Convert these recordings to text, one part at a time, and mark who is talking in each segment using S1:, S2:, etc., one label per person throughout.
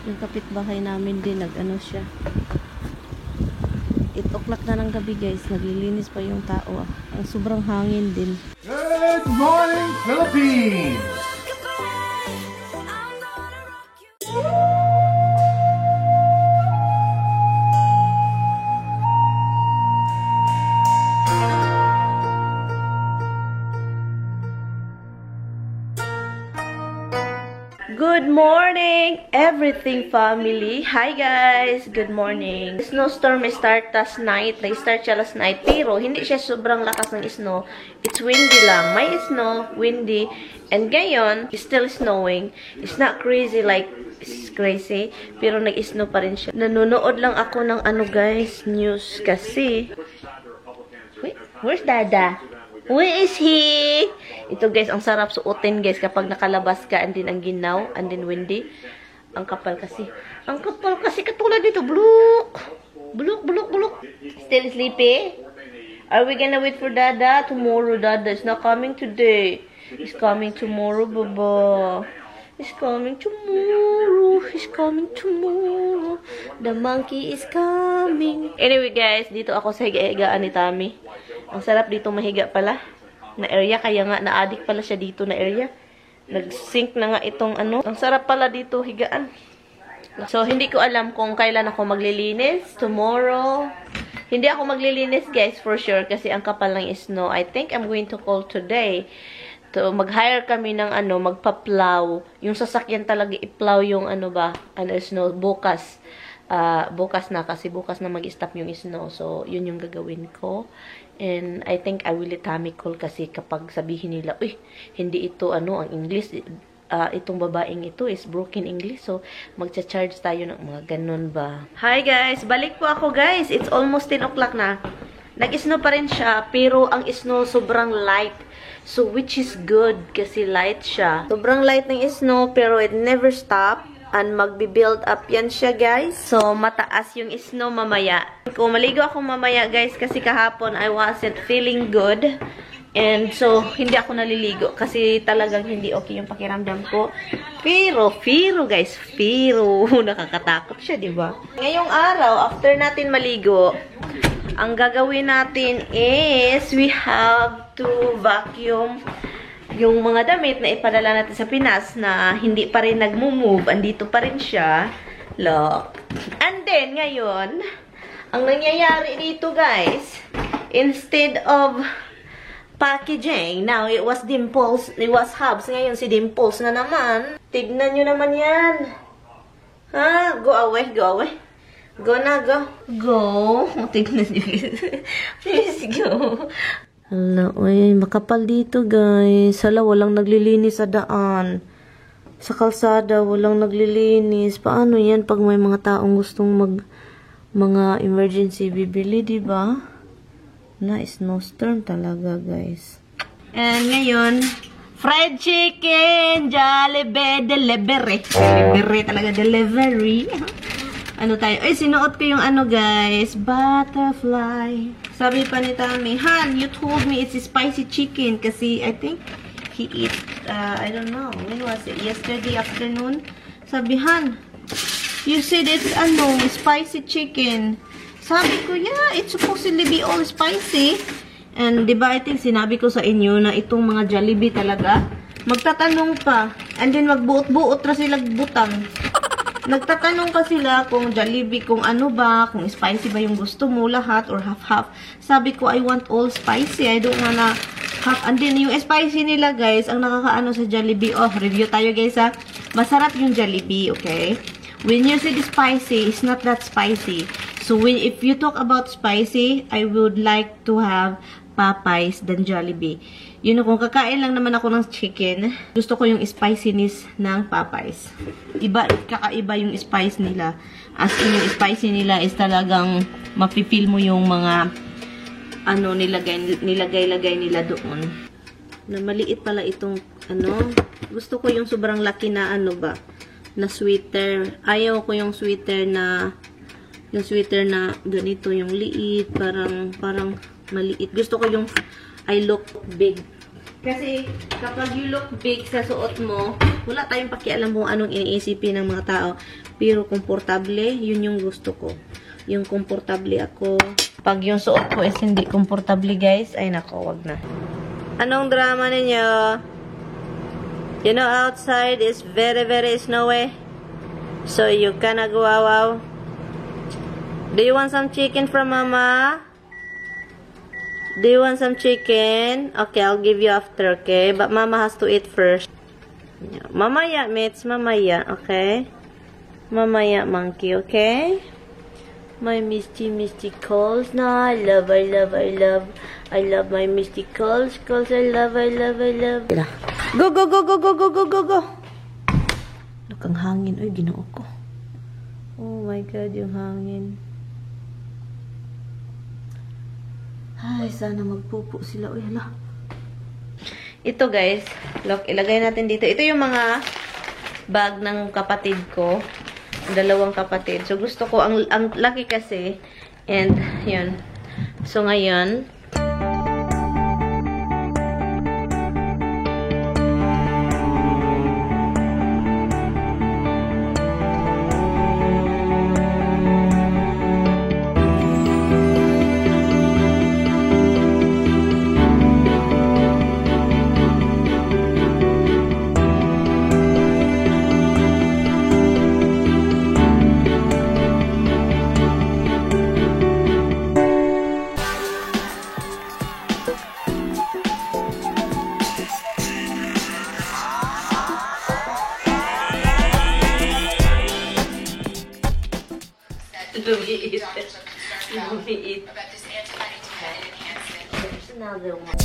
S1: Yung kapitbahay namin din, nag-ano siya. 8 o'clock na ng gabi guys, naglilinis pa yung tao. Ang sobrang hangin din.
S2: Good morning, Philippines!
S1: Good morning, everything family. Hi guys, good morning. Snowstorm start last night. Nag-start siya last night, pero hindi siya sobrang lakas ng snow. It's windy lang. May snow, windy, and ngayon, it's still snowing. It's not crazy like it's crazy, pero nag-snow pa rin siya. Nanonood lang ako ng ano guys, news kasi. Wait, where's Dada? Where is he? Ito guys, ang sarap suotin guys kapag nakalabas ka and then ang ginaw and then windy. Ang kapal kasi. Ang kapal kasi katulad dito. Buluk. Buluk, buluk, buluk. Still sleepy? Are we gonna wait for Dada? Tomorrow, Dada is not coming today. He's coming tomorrow, Baba. He's coming tomorrow. He's coming tomorrow. The monkey is coming. Anyway guys, dito ako sa higa-higaan ni Tami. Ang sarap dito mahiga pala na area, kaya nga na-addict pala siya dito na area. Nag-sync na nga itong ano. Ang sarap pala dito higaan. So, hindi ko alam kung kailan ako maglilinis. Tomorrow. Hindi ako maglilinis guys for sure kasi ang kapal ng snow. I think I'm going to call today. To mag-hire kami ng ano, magpa-plow. Yung sasakyan talaga i-plow yung ano ba, ano snow bukas. Bukas na kasi bukas na mag-stop yung snow. So, yun yung gagawin ko. And I think I will Tami call kasi kapag sabihin nila, uy, hindi ito ano, ang English, itong babaeng ito is broken English. So, magcha-charge tayo ng mga ganun ba. Hi guys! Balik po ako guys. It's almost 10 o'clock na. Nag-snow pa rin siya, pero ang snow sobrang light. So, which is good kasi light siya. Sobrang light ng snow, pero it never stop. And magbi-build up yan siya, guys. So, mataas yung snow mamaya. Kung maligo ako mamaya, guys, kasi kahapon I wasn't feeling good. And so, hindi ako naliligo kasi talagang hindi okay yung pakiramdam ko. Pero, guys, nakakatakot siya, di ba? Ngayong araw, after natin maligo, ang gagawin natin is we have to vacuum yung mga damit na ipadala natin sa Pinas na hindi pa rin nagmo-move, andito pa rin siya. Look. And then, ngayon, ang nangyayari dito, guys, instead of packaging, now it was Dimples, it was Hubs, ngayon si Dimples na naman. Tignan nyo naman yan. Ha? Go away, go away. Go na, go. Go. Tignan nyo. Please go. Hala, uy, makapal dito guys. Hala, walang naglilinis sa daan. Sa kalsada, walang naglilinis. Paano yan pag may mga taong gustong mga emergency bibili, diba? Na, snowstorm talaga guys. And ngayon, fried chicken, Jollibee, delivery. Delivery talaga, delivery. Ano tayo? Ay, sinuot ko yung ano guys, butterfly. Sabi pa ni Tami, Han, you told me it's a spicy chicken kasi I think he eat, I don't know, when was it? Yesterday afternoon? Sabi, Han, you said it's ano, spicy chicken. Sabi ko, yeah, it's supposedly be all spicy. And diba, I think sinabi ko sa inyo na itong mga Jollibee talaga, magtatanong pa, and then magbuot-buot na sila butang. Nagtatanong ka sila kung Jollibee, kung ano ba, kung spicy ba yung gusto mo, lahat, or half-half. Sabi ko, I want all spicy. I don't wanna half. And then, yung spicy nila, guys, ang nakakaano sa Jollibee. Oh, review tayo, guys, ha. Masarap yung Jollibee, okay? When you say spicy, it's not that spicy. So, if you talk about spicy, I would like to have Popeyes than Jollibee. You know, kung kakain lang naman ako ng chicken, gusto ko yung spiciness ng Popeyes. Kakaiba yung spice nila. As in, yung spicy nila is talagang mapipil mo yung mga ano, nilagay nila doon. Na maliit pala itong ano. Gusto ko yung sobrang laki na ano ba, na sweater. Ayaw ko yung sweater na ganito, yung liit, parang maliit. Gusto ko yung I look big. Kasi kapag you look big sa suot mo, wala tayong pakialam kung anong iniisipin ng mga tao. Pero komportable, yun yung gusto ko. Yung komportable ako. Pag yung suot ko is hindi komportable, guys, ay nako, wag na. Anong drama ninyo? You know, outside is very, very snowy. So you cannot go out. Do you want some chicken from Mama? Do you want some chicken? Okay, I'll give you after, okay? But Mama has to eat first. Mamaya, mates. Mamaya, okay? Mamaya, monkey, okay? My misty calls. No, I love my misty calls. I love. Go. Nakang hangin. Uy, ginoo ko. Oh my God, yung hangin. Ay, sana magpupo sila. Uy, hala. Ito, guys. Look, ilagay natin dito. Ito yung mga bag ng kapatid ko. Dalawang kapatid. So, gusto ko, ang laki kasi. And, yun. So, ngayon, lumiit. There's another one.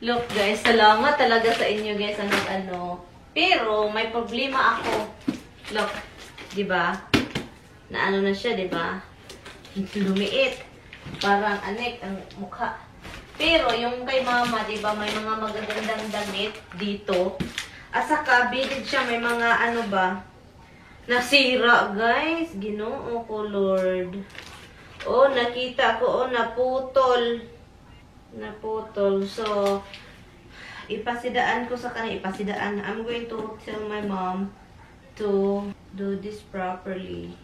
S1: Look guys, salamat talaga sa inyo guys ang ano. Pero may problema ako. Look, 'di ba? Na ano na siya, 'di ba? Lumiit. Parang anek ang mukha. Pero yung kay Mama, 'di ba, may mga magagandang damit dito. At saka bilid siya, may mga ano ba? Nasira, guys. Ginoo ko, Lord. Oh, nakita ko, oh, naputol. Naputol. So, ipasidaan ko sa kanya. Ipasidaan. I'm going to tell my mom to do this properly.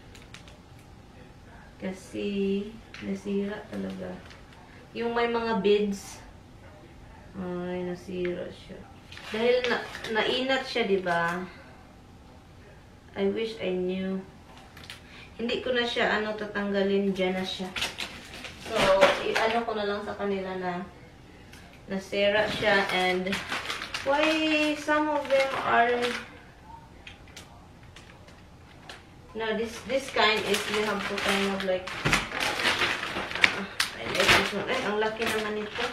S1: Kasi, nasira talaga. Yung may mga beads, ay, nasira siya. Dahil nainat siya, diba? I wish I knew. Hindi ko na siya, tatanggalin. Diyan na siya. So, ano ko na lang sa kanila na nasira siya, and why some of them are no, this kind is you have to kind of like ay, ang laki naman ito.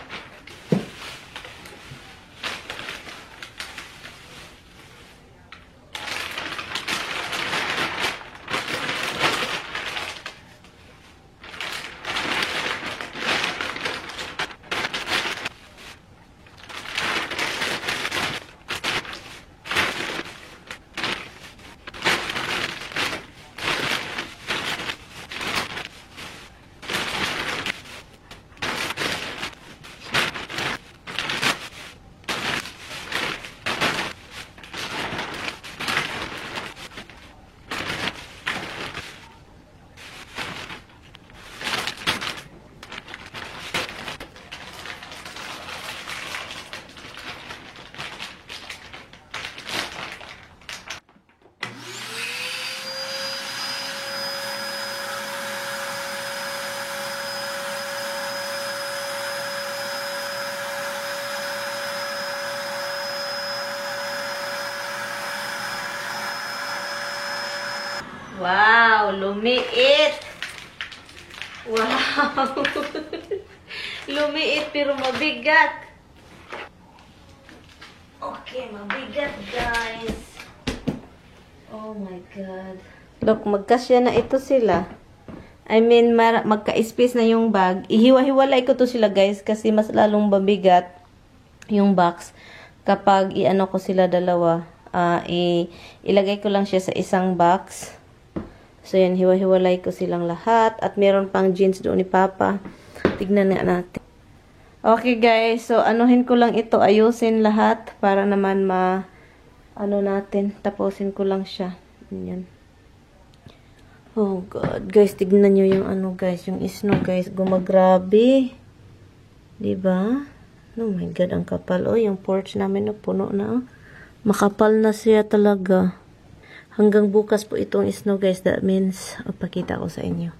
S1: lumiit. Wow. Lumiit pero mabigat. Okay, mabigat guys. Oh my God. Look, magkasya na ito sila. I mean, magka-space na yung bag. Ihiwa-hiwalay ko to sila guys kasi mas lalong mabigat yung box kapag i-ano ko sila dalawa. Ilagay ko lang siya sa isang box. So, yan, hiwa-hiwalay ko silang lahat. At meron pang jeans doon ni Papa. Tignan nga natin. Okay, guys. So, anuhin ko lang ito. Ayusin lahat para naman natin. Tapusin ko lang siya. Yan. Oh, God. Guys, tignan nyo yung guys. Yung snow, guys. Gumagrabe. Diba? Oh, my God. Ang kapal. Oh, yung porch namin, puno na. Makapal na siya talaga. Hanggang bukas po itong snow guys. That means, pakita ko sa inyo.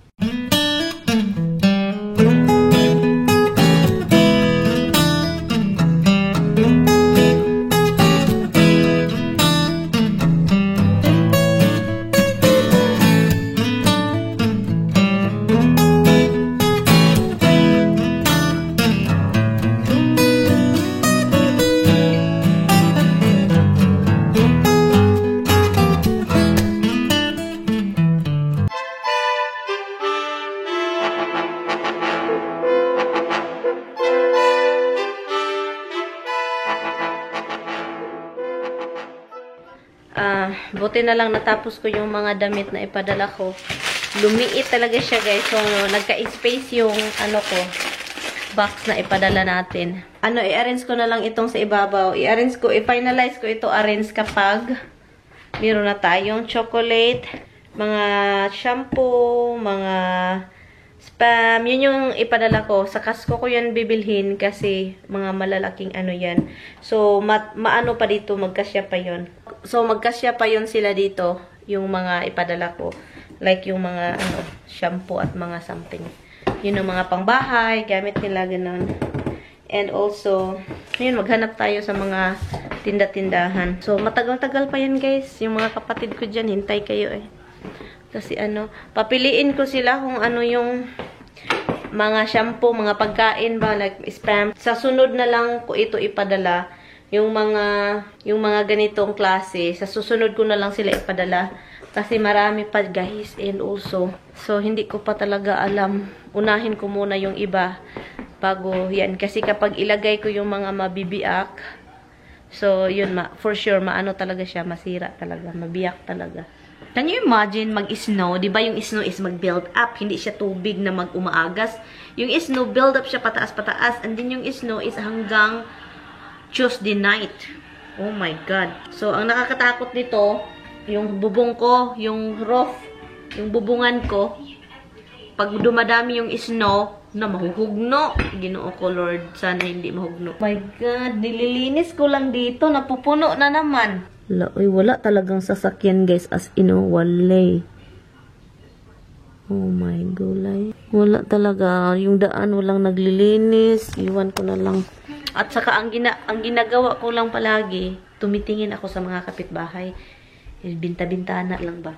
S1: Buti na lang natapos ko yung mga damit na ipadala ko. Lumiit talaga siya guys. So, nagka-space yung box na ipadala natin. I-arrange ko na lang itong sa ibabaw. I-finalize ko ito arrange kapag meron na tayong chocolate, mga shampoo, mga spam. Yun yung ipadala ko. Sa Costco ko yan bibilhin kasi mga malalaking yan. So, maano pa dito, magkasya pa yun. So, magkasya pa yun sila dito, yung mga ipadala ko. Like yung mga shampoo at mga something. Yun yung mga pangbahay, gamit nila, ganun. And also, yun, maghanap tayo sa mga tinda-tindahan. So, matagal-tagal pa yan, guys. Yung mga kapatid ko dyan, hintay kayo eh. Kasi papiliin ko sila kung yung mga shampoo, mga pagkain ba, like spam. Sa sunod na lang ko ito ipadala. Yung mga ganitong klase, sa susunod ko na lang sila ipadala. Kasi marami pa guys. And also, so hindi ko pa talaga alam. Unahin ko muna yung iba bago yan. Kasi kapag ilagay ko yung mga mabibiak, so yun, for sure, talaga siya, masira talaga, mabiyak talaga. Can you imagine mag-snow? Diba yung snow is mag-build up? Hindi siya tubig na mag-umaagas. Yung snow, build up siya pataas-pataas. And then yung snow is hanggang Tuesday night. Oh my God. So, ang nakakatakot nito, yung bubong ko, yung roof, yung bubungan ko, pag dumadami yung snow, na mahuhugno. Ginoo ko, Lord. Sana hindi mahugno. Oh my God. Nililinis ko lang dito. Napupuno na naman. Wala talagang sasakyan, guys. As in, wala. Oh my gulay. Wala talaga. Yung daan, walang naglilinis. Iwan ko na lang. At saka, ang ginagawa ko lang palagi, tumitingin ako sa mga kapitbahay. Binta-bintana lang ba?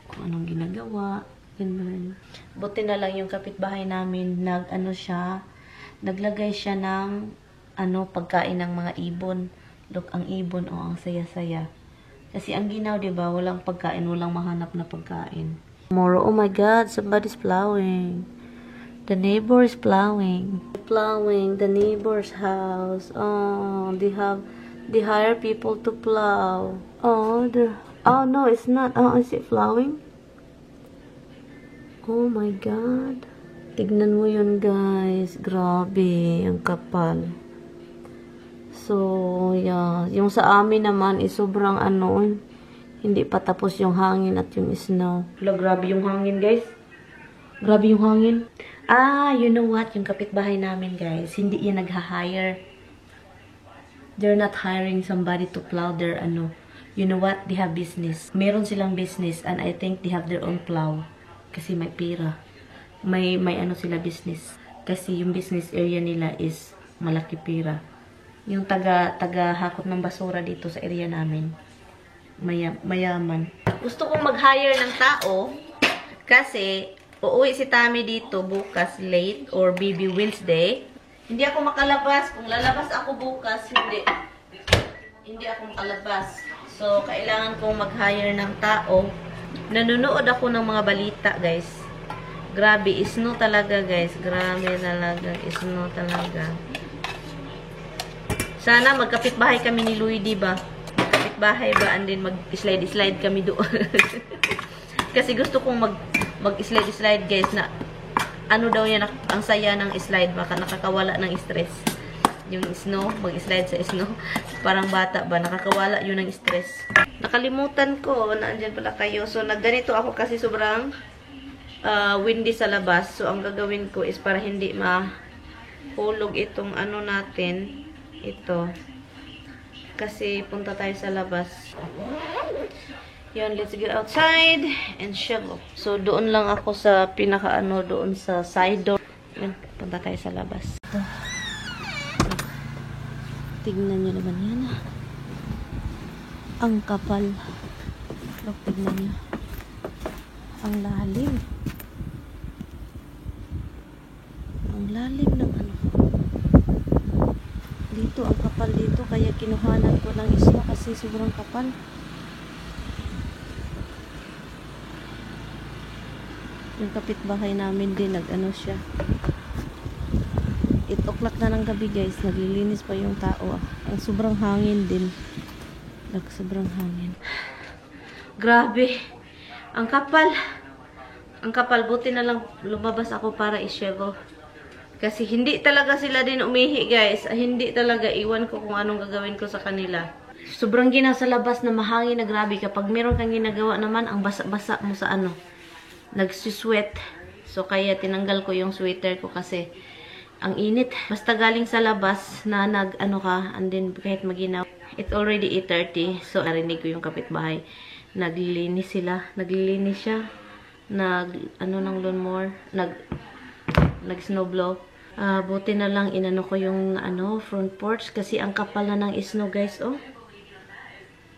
S1: Kung anong ginagawa. Ganun. Buti na lang yung kapitbahay namin, naglagay siya ng, pagkain ng mga ibon. Look, ang ibon, ang saya-saya. Kasi ang ginaw, diba, walang pagkain, walang mahanap na pagkain. Tomorrow, oh my God, somebody's plowing. The neighbor is plowing. Plowing the neighbor's house. Oh, they hire people to plow. Oh, no, it's not. Oh, is it plowing? Oh my God. Tignan mo yun, guys. Grabe, ang kapal. So, yeah. Yung sa amin naman is sobrang hindi pa tapos yung hangin at yung snow. Grabe yung hangin, guys. Grabe yung hangin. You know what? Yung kapitbahay namin, guys, hindi yan nag-hire. They're not hiring somebody to plow their You know what? They have business. Meron silang business and I think they have their own plow. Kasi may pera. May sila business. Kasi yung business area nila is malaki pera. Yung taga-hakot ng basura dito sa area namin, mayaman. Gusto kong mag-hire ng tao Kasi, uuwi si Tami dito bukas late or BB Wednesday. Hindi ako makalabas. Kung lalabas ako bukas, hindi ako makalabas. So, kailangan kong mag-hire ng tao. Nanonood ako ng mga balita, guys. Grabe, isno talaga, guys. Grabe talaga, isno talaga. Sana magkapit-bahay kami ni Louie, diba? Magkapit-bahay ba? And then mag-slide-slide kami doon. Kasi gusto kong mag-slide-slide, guys, na ano daw yan, ang saya ng slide, baka nakakawala ng stress. Yung snow, mag-slide sa snow. Parang bata ba, nakakawala yun ng stress. Nakalimutan ko, naandyan pala kayo. So, nagganito ako kasi sobrang windy sa labas. So, ang gagawin ko is para hindi mahulog itong ano natin. Ito. Kasi punta tayo sa labas. Yun, let's get outside and shovel. So, doon lang ako sa pinaka-ano, doon sa side door. Yun, punta tayo sa labas. Ito. Tignan nyo naman yan. Ang kapal. Look, tignan nyo. Ang lalim. Ang lalim ng ano. Dito, ang kapal dito. Kaya kinuhanan ko ng isla kasi sobrang kapal. Yung kapitbahay namin din, nag-ano siya. 8 o'clock na ng gabi, guys. Naglilinis pa yung tao. Ang sobrang hangin din. Sobrang hangin. Grabe. Ang kapal. Ang kapal. Buti na lang lumabas ako para i-shovel. Kasi hindi talaga sila din umihi, guys. Hindi talaga. Iwan ko kung anong gagawin ko sa kanila. Sobrang gina sa labas na mahangin na grabe. Kapag meron kang ginagawa naman, ang basa-basa mo sa ano. Nagsusweat. So, kaya tinanggal ko yung sweater ko kasi ang init. Basta galing sa labas na nag-ano ka, and then kahit maginaw. It's already 8:30. So, narinig ko yung kapitbahay. Naglilinis sila. Naglilinis siya. Ano ng lawnmower. Nag-snowblow. Buti na lang inano ko yung front porch kasi ang kapal na ng snow, guys. Oh.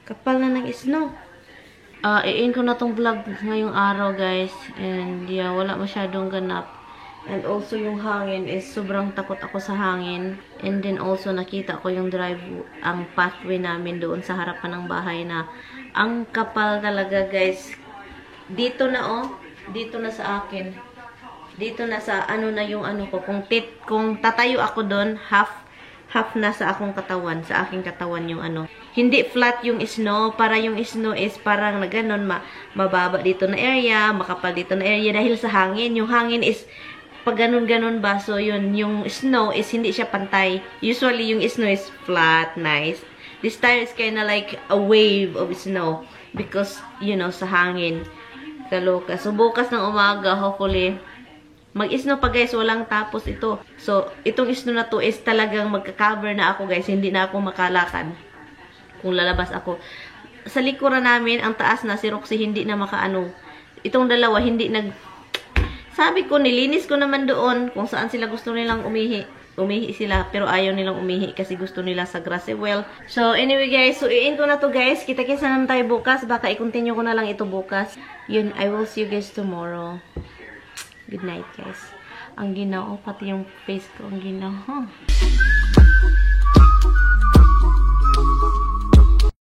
S1: Kapal na ng snow. I-end ko na tong vlog ngayong araw, guys. And yeah, wala masyadong ganap. And also yung hangin is sobrang takot ako sa hangin. And then also nakita ko yung ang pathway namin doon sa harapan ng bahay na ang kapal talaga, guys. Dito na dito na sa akin. Dito na sa ano na yung ano ko. Kung tatayo ako doon, half na sa akong katawan, sa aking katawan yung ano. Hindi flat yung snow, para yung snow is parang na ganun, mababa dito na area, makapal dito na area dahil sa hangin. Yung hangin is pag ganun-ganun ba, so yun, yung snow is hindi siya pantay. Usually yung snow is flat, nice. This time is kinda like a wave of snow because, you know, sa hangin. Kaloka. So bukas ng umaga, hopefully, mag-snow pa, guys, walang tapos ito. So, itong snow na to is talagang magka-cover na ako, guys. Hindi na ako makalakad kung lalabas ako. Sa likuran namin, ang taas na, si Roxy hindi na makaano. Itong dalawa, hindi sabi ko, nilinis ko naman doon kung saan sila gusto nilang umihi. Umihi sila, pero ayaw nilang umihi kasi gusto nila sa grassy well. So, anyway, guys, so i-end ko na to, guys. Kita-kita naman tayo bukas. Baka i-continue ko na lang ito bukas. Yun, I will see you guys tomorrow. Good night, guys. Ang ginaw, pati yung face ko ang ginaw. Huh?